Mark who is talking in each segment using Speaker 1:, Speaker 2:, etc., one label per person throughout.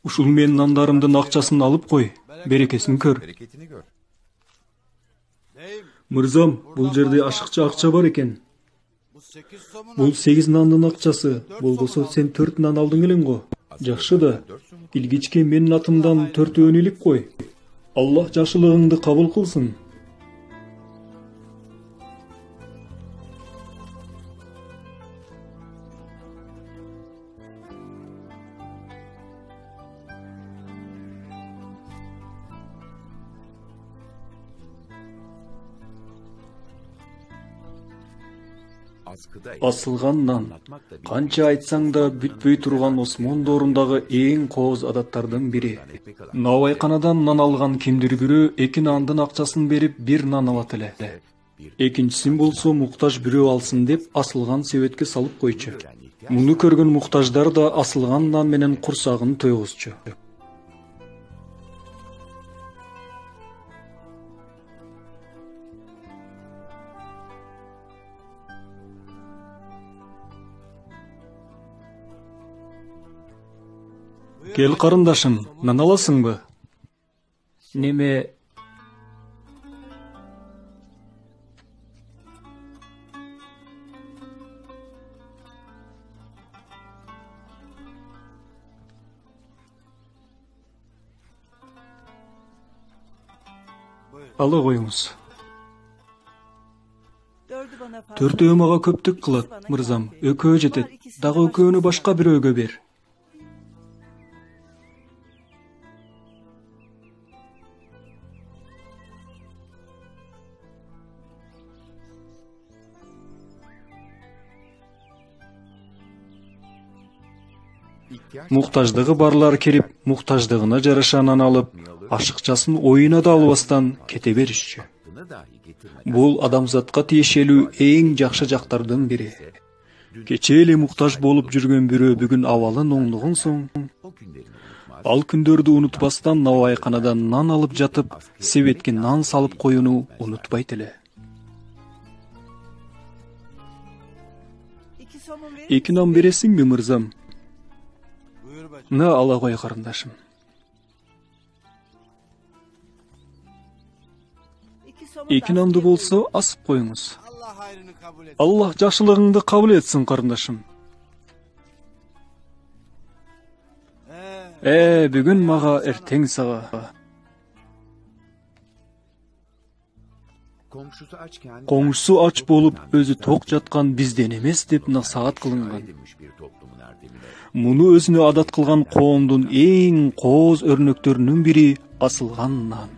Speaker 1: Ушул менин нандарымдын акчасын алып кой, берекесин көр. Мырзам, бул жерде ашыкча акча бар экен. Бул 8 нандын акчасы, болбосо сен 4 нан алдың элең го. Жакшы да, илгичке менин атымдан 4 илип кой. Аллах жакшылыгыңды кабыл кылсын. Асылган нан. Канча айтсаң да бүтпөй турган Осмондорундагы эң кооз адаттардын бири. Навайканадан нан алган кимдир бирөө 2 нандын акчасын берип 1 нан алат эле. Экинчисин болсо муктаж бирөө алсын деп асылган себетке салып койчу. Муну көргөн муктаждар да асылган нан менен курсагын тойгузчу. Кел карындашым, нан аласыңбы? Неме? Ала коюңуз. 4 мага көптүк кылат, мырзам. Экөө жетет. Дагы экөөнү башка бирөөгө бер. Муктаждыгы барлар келип, муктаждыгына жараша нан алып, ашыкчасын оюна да албастан кете беришчү. Бул адамзатка тиешелүү эң жакшы жактардын бири. Кечээ эле муктаж болуп жүргөн бирөө бүгүн абалын оңдогон соң, ал күндөрдү унутпастан навайканадан нан алып жатып, себетке нан салып коюуну унутпайт эле. 2 нан бересиңби, мырзам? На, ала кой карындашым. 2 нанды болсо асып коюңуз. Аллах жакшылыгыңды кабыл этсин, карындашым. Бүгүн мага, эртең сага. Коңшусу ач болуп, өзү ток жаткан бизден эмес деп насаат кылынган. Муну өзүнө адат кылган коомдун эң кооз өрнөктөрүнүн бири асылган нан.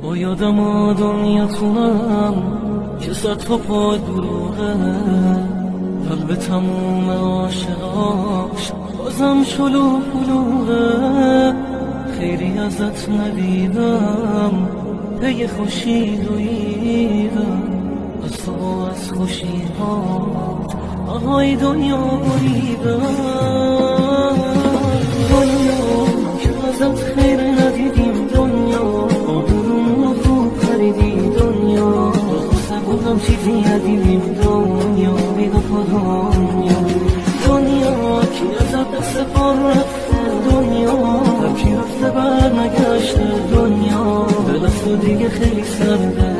Speaker 2: با یادم دنیاتونم که صد تا پای دروغه قلب تموم عاشقاش بازم شلوغ بلوغه خیری ازت ندیدم پی خوشی دویدم از تو از خوشی هات آهای دنیا بریدم دنیا که ازت خیر ندیدیم دنیا دنیا خسته بودم چیزی ندیدیم دنیا بیگا پا دنیا کی ازت دست پا رفته دنیا کی رفته بر نگشته دنیا دل از تو دیگه خیلی سرده